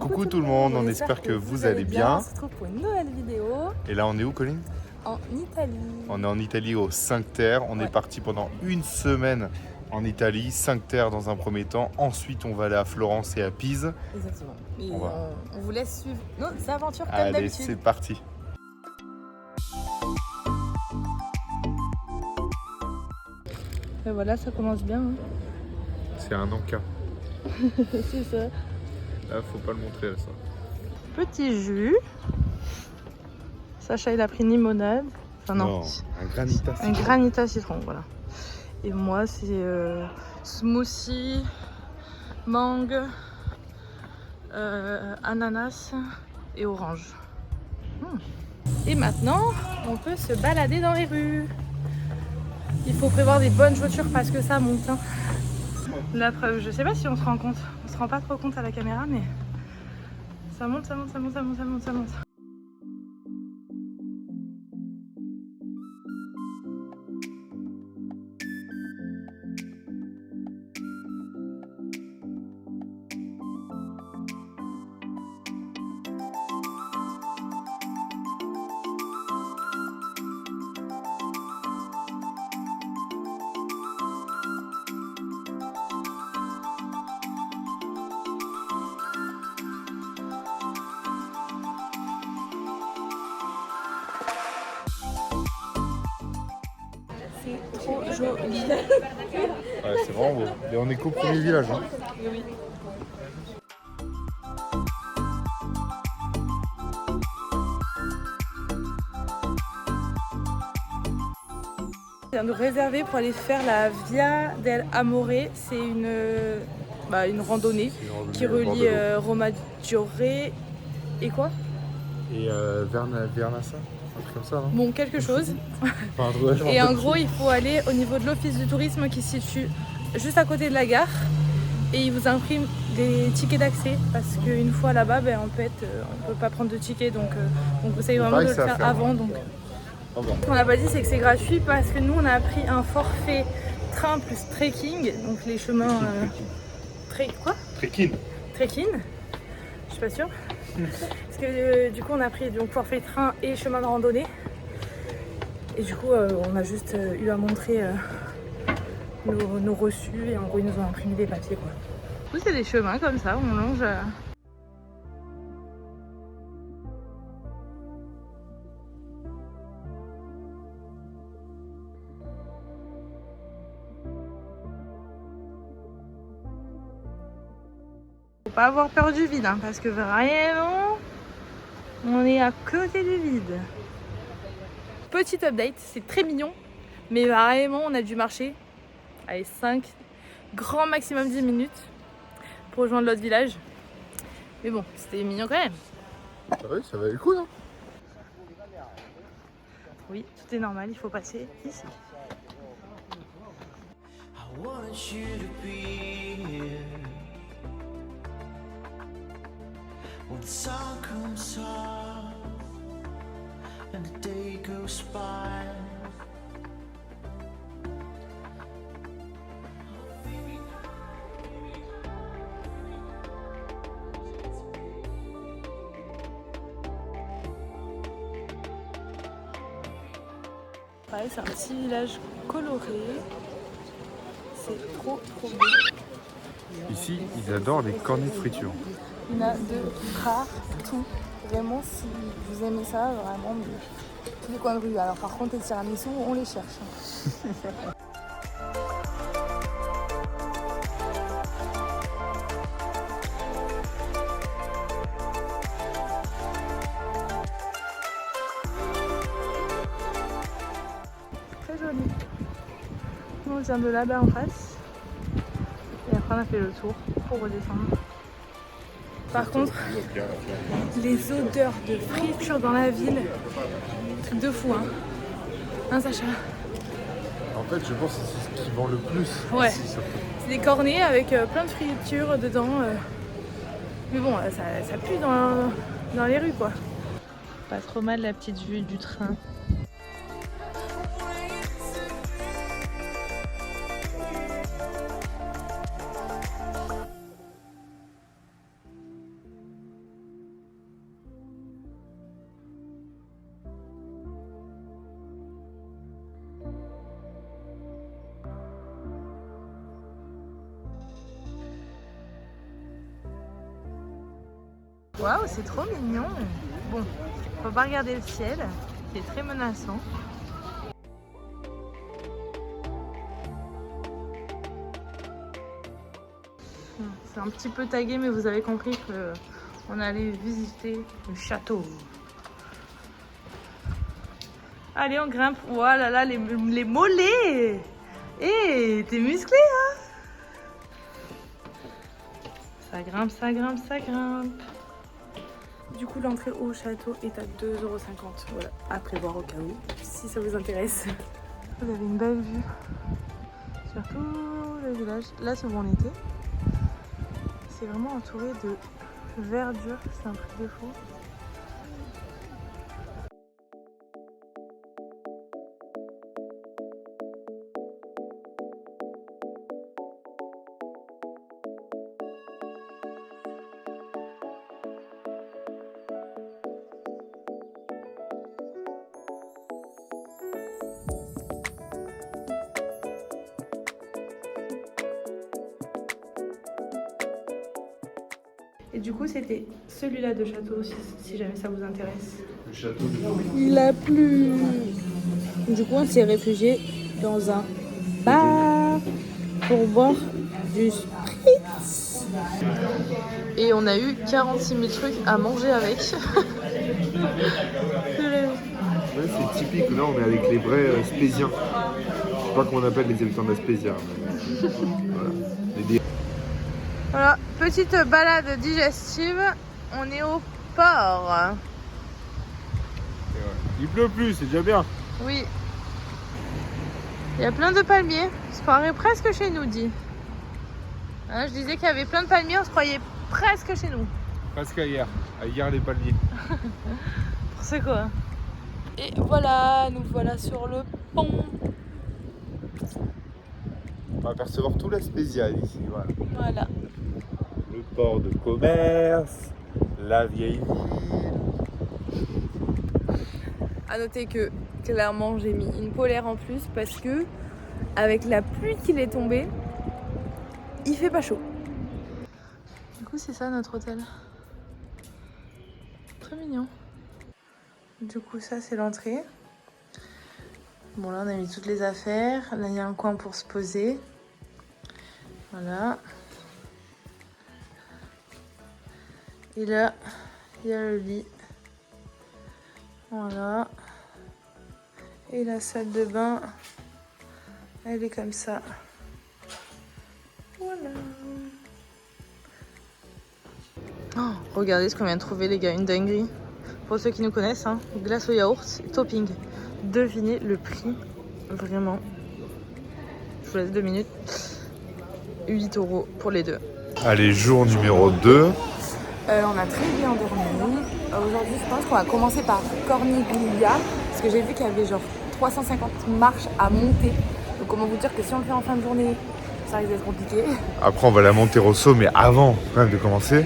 Coucou tout le monde, on espère que vous allez bien. On se retrouve pour une nouvelle vidéo Et là on est où, Colline? en Italie. On est en Italie aux 5 terres, on est parti pendant une semaine en Italie, 5 terres dans un premier temps. Ensuite on va aller à Florence et à Pise. Exactement. Et On on vous laisse suivre nos aventures comme Allez, d'habitude. c'est parti. Et voilà, ça commence bien. Hein. C'est un encas. C'est ça. Là faut pas le montrer ça. Petit jus. Sacha il a pris une limonade. Enfin non, un granita un granita citron, voilà. Et moi c'est smoothie, mangue, ananas et orange. Et maintenant, on peut se balader dans les rues. Il faut prévoir des bonnes chaussures parce que ça monte. Hein. La preuve, je sais pas si on se rend compte. On se rend pas trop compte à la caméra, mais ça monte, ça monte, ça monte, ça monte, ça monte, ça monte. C'est trop joli. Ouais, c'est vraiment beau. Et on est qu'au premier village. Hein. Oui. On vient de réserver pour aller faire la Via del Amore. C'est une randonnée qui relie Roma-Maggiore et quoi? Et Vernassa, un truc comme ça. Hein. Bon, quelque chose. Enfin, Et en gros, il faut aller au niveau de l'office du tourisme qui se situe juste à côté de la gare. Et ils vous impriment des tickets d'accès parce qu'une fois là-bas, on peut pas prendre de tickets. Donc on conseille vraiment de le faire avant. Donc. Ce qu'on n'a pas dit, c'est que c'est gratuit parce que nous, on a pris un forfait train plus trekking. Donc les chemins... Trekking. Trekking. Je suis pas sûre. Parce que du coup, on a pris donc, forfait train et chemin de randonnée. Et du coup, on a juste eu à montrer nos reçus et en gros, ils nous ont imprimé des papiers. Quoi. Du coup, c'est des chemins comme ça, on longe. Faut pas avoir peur du vide, hein, parce que vraiment, on est à côté du vide. Petit update, c'est très mignon, mais vraiment, on a dû marcher. Allez, 5, grand maximum 10 minutes pour rejoindre l'autre village. Mais bon, c'était mignon quand même. Ah oui, ça valait le coup, non? Oui, tout est normal, il faut passer ici. I want you to be here when the sun comes up and the day goes by. Pareil, c'est un petit village coloré. C'est trop beau. Ici, ils adorent les cornets de friture. Il y en a de partout. Vraiment, si vous aimez ça, vraiment, mais tous les coins de rue. Alors par contre, les tiramisu, on les cherche. Très joli. Nous, on vient de là-bas en face. Et après, on a fait le tour pour redescendre. Par contre, les odeurs de friture dans la ville, truc de fou, hein. Hein, Sacha? En fait, je pense que c'est ce qui vend le plus. Ouais. Ici, surtout. C'est des cornets avec plein de fritures dedans. Mais bon, ça pue dans les rues, quoi. Pas trop mal la petite vue du train. Waouh, c'est trop mignon. Bon, faut pas regarder le ciel, qui est très menaçant. C'est un petit peu tagué, mais vous avez compris qu'on allait visiter le château. Allez, on grimpe. Oh là là, les mollets. Eh, t'es musclé, hein? Ça grimpe, ça grimpe, ça grimpe. Du coup, l'entrée au château est à 2,50 €. Voilà, à prévoir au cas où, si ça vous intéresse. Vous avez une belle vue sur tout le village. Là, c'est où on était. C'est vraiment entouré de verdure, c'est un truc de fou. Et du coup, c'était celui-là de château, si jamais ça vous intéresse. Le château de... Il a plu. Du coup, on s'est réfugié dans un bar pour boire du spritz. Et on a eu 46 000 trucs à manger avec. Ouais, c'est typique, là on est avec les vrais Spéziens. Je sais pas comment on appelle les habitants de la Spézia. Mais... voilà. Voilà, petite balade digestive. On est au port. Il pleut plus, c'est déjà bien. Oui. Il y a plein de palmiers. On se croirait presque chez nous, dit. Hein, je disais qu'il y avait plein de palmiers, on se croyait presque chez nous. Presque hier. À hier les palmiers. Pour ce quoi. Et voilà, nous voilà sur le pont. On va apercevoir tout la Spézia ici. Voilà. Voilà. Le port de commerce, la vieille ville. À noter que clairement j'ai mis une polaire en plus parce que avec la pluie qui est tombée, il fait pas chaud. Du coup c'est ça notre hôtel. Très mignon. Du coup ça c'est l'entrée. Bon là on a mis toutes les affaires. Là il y a un coin pour se poser. Voilà. Et là il y a le lit. Voilà. Et la salle de bain, elle est comme ça. Voilà. Oh, regardez ce qu'on vient de trouver les gars, une dinguerie. Pour ceux qui nous connaissent, hein, glace au yaourt, topping. Devinez le prix, vraiment. Je vous laisse 2 minutes. 8 € pour les deux. Allez, jour numéro 2. On a très bien dormi. Aujourd'hui, je pense qu'on va commencer par Corniglia. Parce que j'ai vu qu'il y avait genre 350 marches à monter. Donc comment vous dire que si on le fait en fin de journée, ça risque d'être compliqué. Après, on va la monter au saut, mais avant quand même de commencer,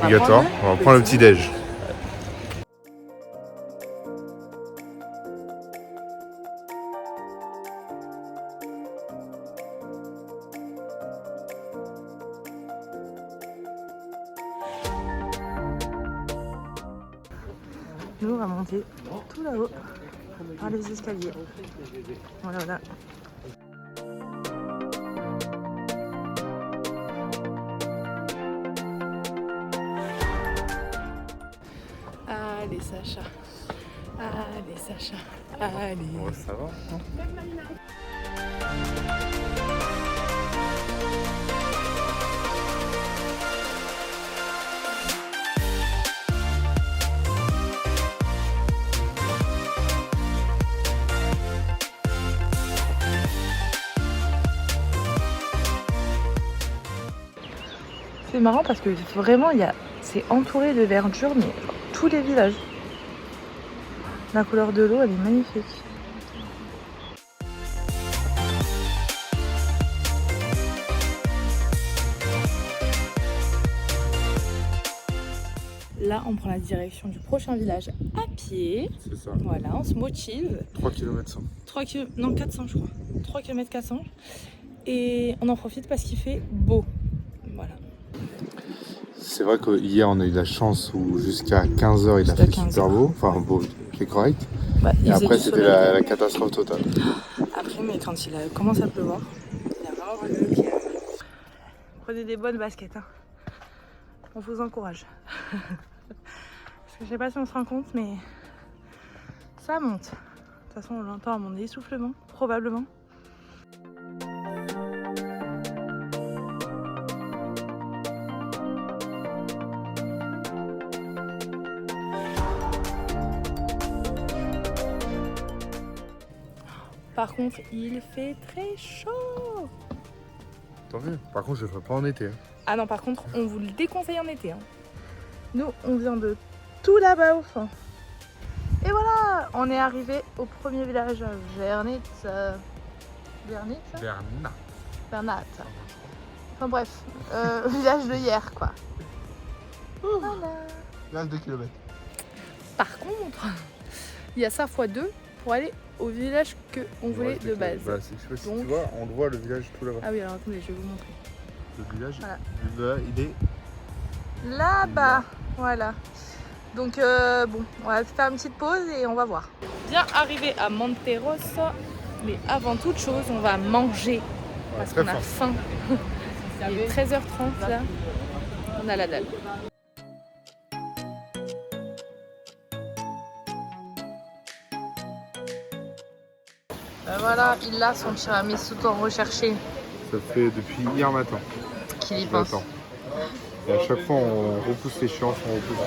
obligatoire, on va prendre le petit-déj. Nous, on va monter tout là-haut par les escaliers. Voilà, voilà. Allez, Sacha. Allez, Sacha. Allez. Ouais, ça va, non ? C'est marrant parce que vraiment, c'est entouré de verdure, mais tous les villages. La couleur de l'eau, elle est magnifique. Là, on prend la direction du prochain village à pied. C'est ça. Voilà, on se motive. 3 km 100. 3 km, non 400 je crois. 3 km 400. Et on en profite parce qu'il fait beau. Voilà. c'est vrai qu'hier on a eu de la chance où jusqu'à 15h il a Jusqu'à fait 15 super heures. beau, enfin beau, c'est correct. Bah, Et après c'était la catastrophe totale. Après, mais quand il a commencé à pleuvoir, il a vraiment fallu le pied. Prenez des bonnes baskets, hein. On vous encourage. Parce que je sais pas si on se rend compte, mais ça monte. De toute façon, on l'entend à mon essoufflement, probablement. Par contre, il fait très chaud. T'as vu? Par contre je le ferai pas en été. Hein. Ah non, par contre, on vous le déconseille en été. Hein. Nous, on vient de tout là-bas au fond. Et voilà, on est arrivé au premier village, Vernitz. Bernat. Enfin bref, village de hier, quoi. Voilà. Là, 2 km. Par contre, il y a ça x2 pour aller au village qu'on voulait de base. Bah, je sais pas si Donc- tu vois, on le voit le village tout là-bas. Ah oui, alors attendez, je vais vous montrer. Le village, Voilà. il est Là-bas, voilà. Donc bon, on va faire une petite pause et on va voir. Bien arrivé à Monterosso, mais avant toute chose, on va manger parce très qu'on a faim. faim. Il est 13h30 là, on a la dalle. Ben voilà, il a son tiramisu tant recherché. Ça fait depuis hier matin. Qu'il y Je pense. l'attends. Et à chaque fois on repousse l'échéance, on repousse.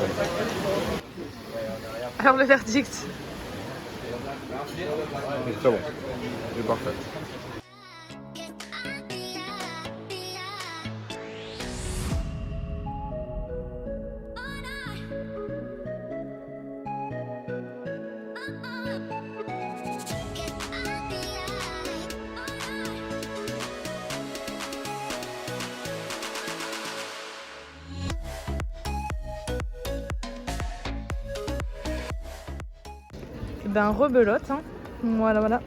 Alors le verdict. C'est très bon. C'est parfait. Et ben rebelote, hein. Voilà, voilà.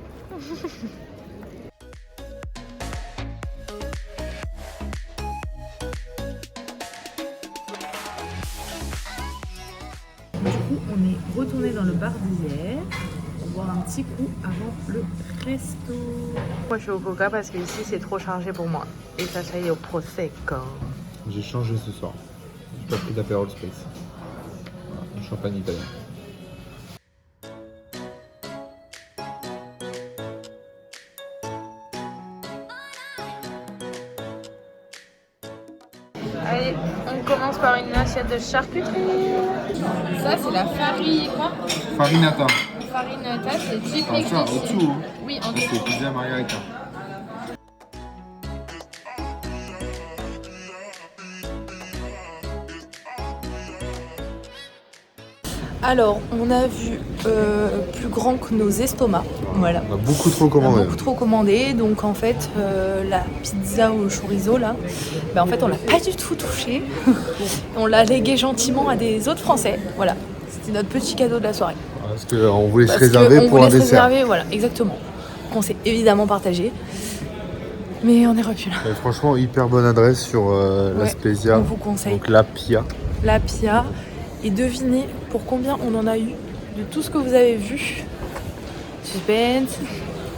Du coup, on est retourné dans le bar d'hier pour boire un petit coup avant le resto. Moi, je suis au coca parce que ici c'est trop chargé pour moi. Et ça est au prosecco. J'ai changé ce soir. J'ai pas pris d'apérol space. Voilà, un champagne italien. Allez, on commence par une assiette de charcuterie. Ça, c'est la farine. Quoi? Farinata. Farinata, c'est typique Enfin, ça, ici. au-dessous. Hein. Oui, en Ça, c'est pizza margarita. Alors, on a vu plus grand que nos estomacs. Voilà. On a beaucoup trop On a commandé. beaucoup trop commandé, donc en fait la pizza au chorizo là, ben en fait on l'a pas du tout touchée. On l'a légué gentiment à des autres Français. Voilà, c'était notre petit cadeau de la soirée. Parce qu'on voulait se Parce réserver qu'on pour voulait un se dessert. réserver, voilà, exactement. Qu'on s'est évidemment partagé, mais on est repu là. Et franchement, hyper bonne adresse sur la Ouais, Spezia. on vous conseille. Donc la Pia. La Pia, et devinez pour combien on en a eu de tout ce que vous avez vu. Suspense,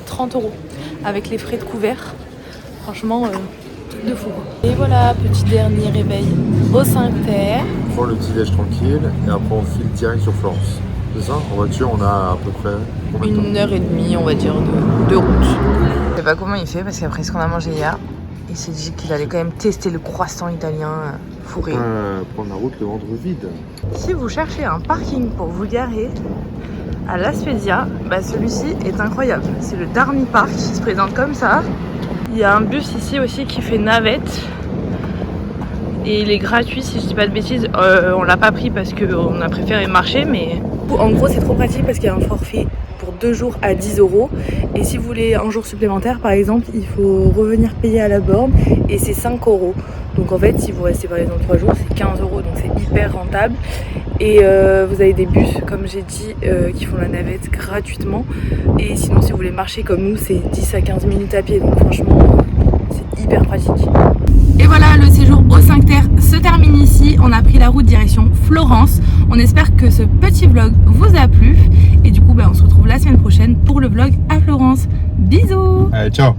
30 € avec les frais de couvert. Franchement, truc de fou. Et voilà, petit dernier réveil au 5 Terre. On prend le petit déj tranquille et après on file direct sur Florence. C'est ça? En voiture, on a à peu près combien de temps? 1h30, on va dire, de route. Je sais pas comment il fait parce qu'après ce qu'on a mangé hier, il s'est dit qu'il allait quand même tester le croissant italien fourré. Prendre la route le ventre vide. Si vous cherchez un parking pour vous garer à La Spezia, bah celui-ci est incroyable. C'est le Darmy Park qui se présente comme ça. Il y a un bus ici aussi qui fait navette. Et il est gratuit si je dis pas de bêtises. On l'a pas pris parce qu'on a préféré marcher, mais en gros c'est trop pratique parce qu'il y a un forfait pour 2 jours à 10 €. Et si vous voulez un jour supplémentaire par exemple, il faut revenir payer à la borne et c'est 5 €. Donc en fait si vous restez par exemple 3 jours c'est 15 €, donc c'est hyper rentable. Et vous avez des bus comme j'ai dit qui font la navette gratuitement. Et sinon si vous voulez marcher comme nous c'est 10 à 15 minutes à pied, donc franchement c'est hyper pratique. Et voilà, le séjour au 5 Terre se termine ici. On a Florence. On espère que ce petit vlog vous a plu et du coup on se retrouve la semaine prochaine pour le vlog à Florence. Bisous. Allez, ciao.